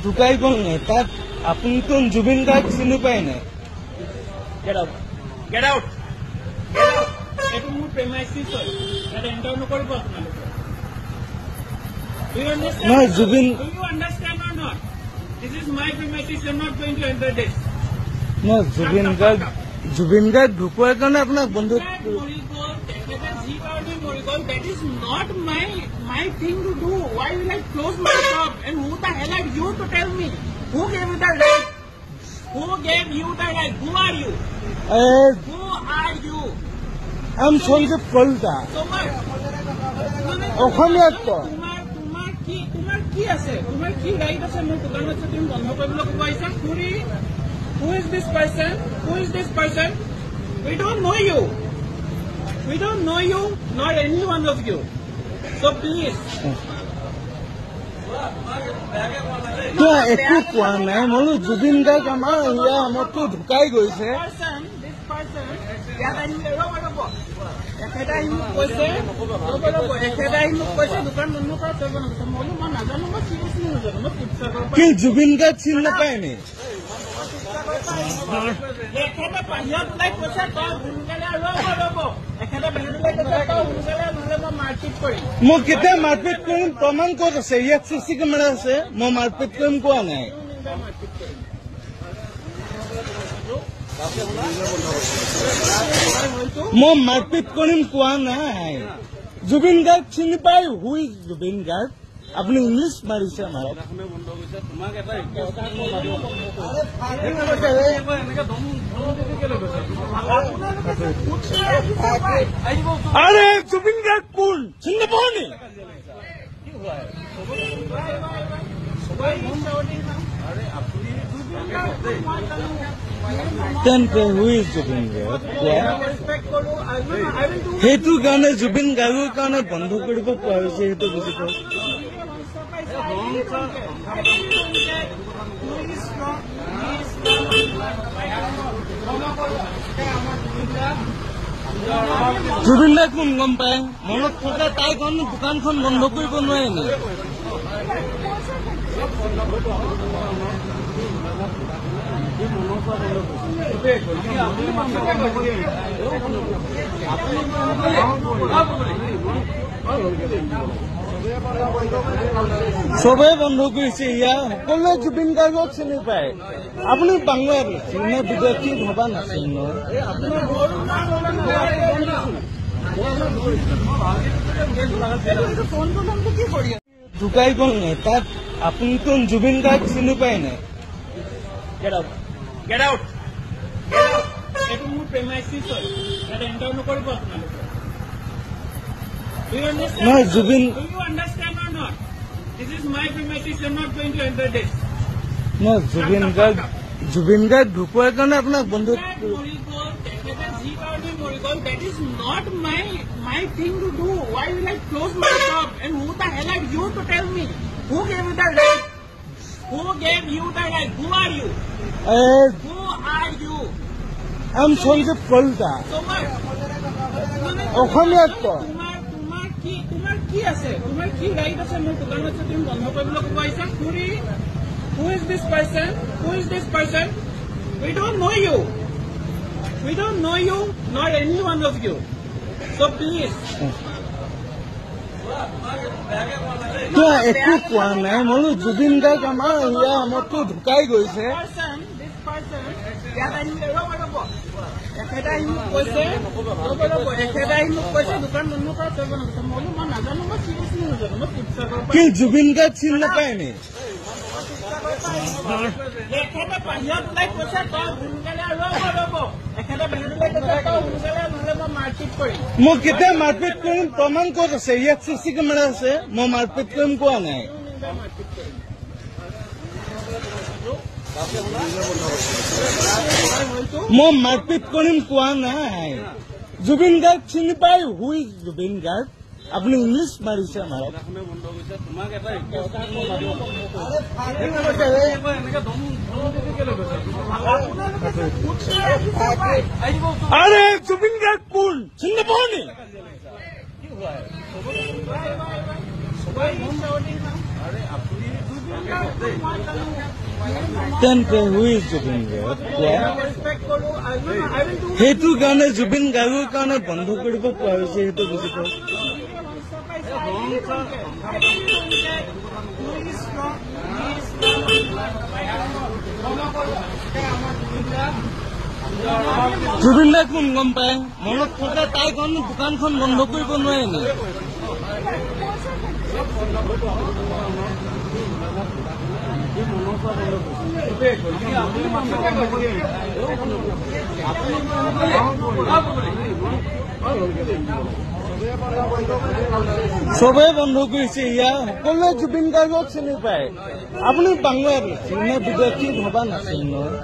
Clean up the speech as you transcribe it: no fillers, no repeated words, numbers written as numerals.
ঢুকাই গ'ল নাই তাত আপুনিতো জুবিন গাৰ্গ চিনি পায় নাই? Get out. Get out. এইটো মোৰ প্ৰেমাইচিছ হয়, ইয়াত এণ্টাৰ নকৰিব আপোনালোকে। Do you understand? নহয় Zubeen Do you understand or not? This is my premises. You are not going to enter this. নহয় জুবিন গাৰ্গ ঢুকোৱাৰ কাৰণে আপোনাক বন্ধু That is not my thing to do. Why will I close my shop? And who the hell are you to tell me? Who gave you the right? Who gave you the right? Who are you? Who are you? I'm Sanjay Kolta. অসমীয়াত কয় তোমাৰ কি আছে? তোমাৰ কি right আছে মোৰ দোকানত তুমি বন্ধ কৰিবলৈ ক'ব আহিছা? Who is this person? Who is this person? We don't know you. We don't know you, nor any one of you. So please. একো কোৱা নাই মই জুবিন গাৰ্গ আমাৰ ইয়াৰ আমতো ঢুকাই গৈছে। কি জুবিন গাৰ্গ চিনি নাপায় নি? মই কেতিয়া মাৰপিট কৰিম প্ৰমাণ ক'ত আছে? ইয়াত চিচি কেমেৰা আছে, মই মাৰপিট কৰিম কোৱা নাই। মই মাৰপিট কৰিম কোৱা নাই। জুবিন গাৰ্গ চিনি পায়? Who is Zubeen Garg? আপুনি ইংলিছ মাৰিছে মাৰক। আৰে জুবিন গাৰ্গ কোন চিনি নাপাওঁ নি? তেন্তে হু ইজ জুবিন গাৰ্গ? সেইটো কাৰণে জুবিন গাৰ্গৰ কাৰণে বন্ধ কৰিব পোৱা হৈছে, সেইটো বুজি পাওঁ। জুবিন দাই কোন গম পায়? মনত থকা তাই কাৰণে দোকানখন বন্ধ কৰিব নোৱাৰে নি? চবেই বন্ধ কৰিছে, ইয়াৰ সকলোৱে জুবিন গাৰ্গক চিনি পায়। আপুনি বাংলাদেশ নে বিদেশী ভবা নাছিল ন? ঢুকাই গ'ল নাই তাত আপুনিতো জুবিন গাৰ্গ চিনি পায় নাই? Get out. Get out. এইটো মোৰ প্ৰেমাইচিছ হয়, ইয়াত এণ্টাৰ নকৰিব আপোনালোকে। Do you understand? নহয় Zubeen Do you understand or not? This is my premises. You are not going to enter this. নহয় জুবিন গাৰ্গ ঢুকোৱাৰ কাৰণে আপোনাক বন্ধু That is not my thing to do. Why will I close my shop? And who the hell are you to tell me? Who gave you the right? Who gave you the right? Who are you? Who are you? I'm Sanjay Kolta. অসমীয়াত কয় তোমাৰ কি আছে? তোমাৰ কি right আছে মোৰ দোকানত তুমি বন্ধ কৰিবলৈ ক'ব আহিছা? Who is this person? Who is this person? We don't know you. We don't know you, nor any one of you. So please. একো কোৱা নাই মই জুবিন গাৰ্গ আমাৰ ইয়াৰ আমতো ঢুকাই গৈছে। কি জুবিন গাৰ্গ চিনি নাপায় নি? মই কেতিয়া মাৰপিট কৰিম প্ৰমাণ ক'ত আছে? ইয়াত চিচি কেমেৰা আছে, মই মাৰপিট কৰিম কোৱা নাই। মই মাৰপিট কৰিম কোৱা নাই। জুবিন গাৰ্গ চিনি পায়? Who is Zubeen Garg? আপুনি ইংলিছ মাৰিছে মাৰক। আৰে জুবিন গাৰ্গ কোন চিনি নাপাওঁ নি? তেন্তে হু ইজ জুবিন গাৰ্গ সেইটো কাৰণে জুবিন গাৰ্গৰ কাৰণে বন্ধ কৰিব পোৱা হৈছে সেইটো বুজি পাওঁ জুবিন দাই কোন গম পায় মনত থকা তাই দোকানখন বন্ধ কৰিব নোৱাৰে নি চবেই বন্ধ কৰিছে ইয়াৰ সকলোৱে জুবিন গাৰ্গক চিনি পায় আপুনি বাংলাদেশী নে বিদেশী ভবা নাছিল নহয়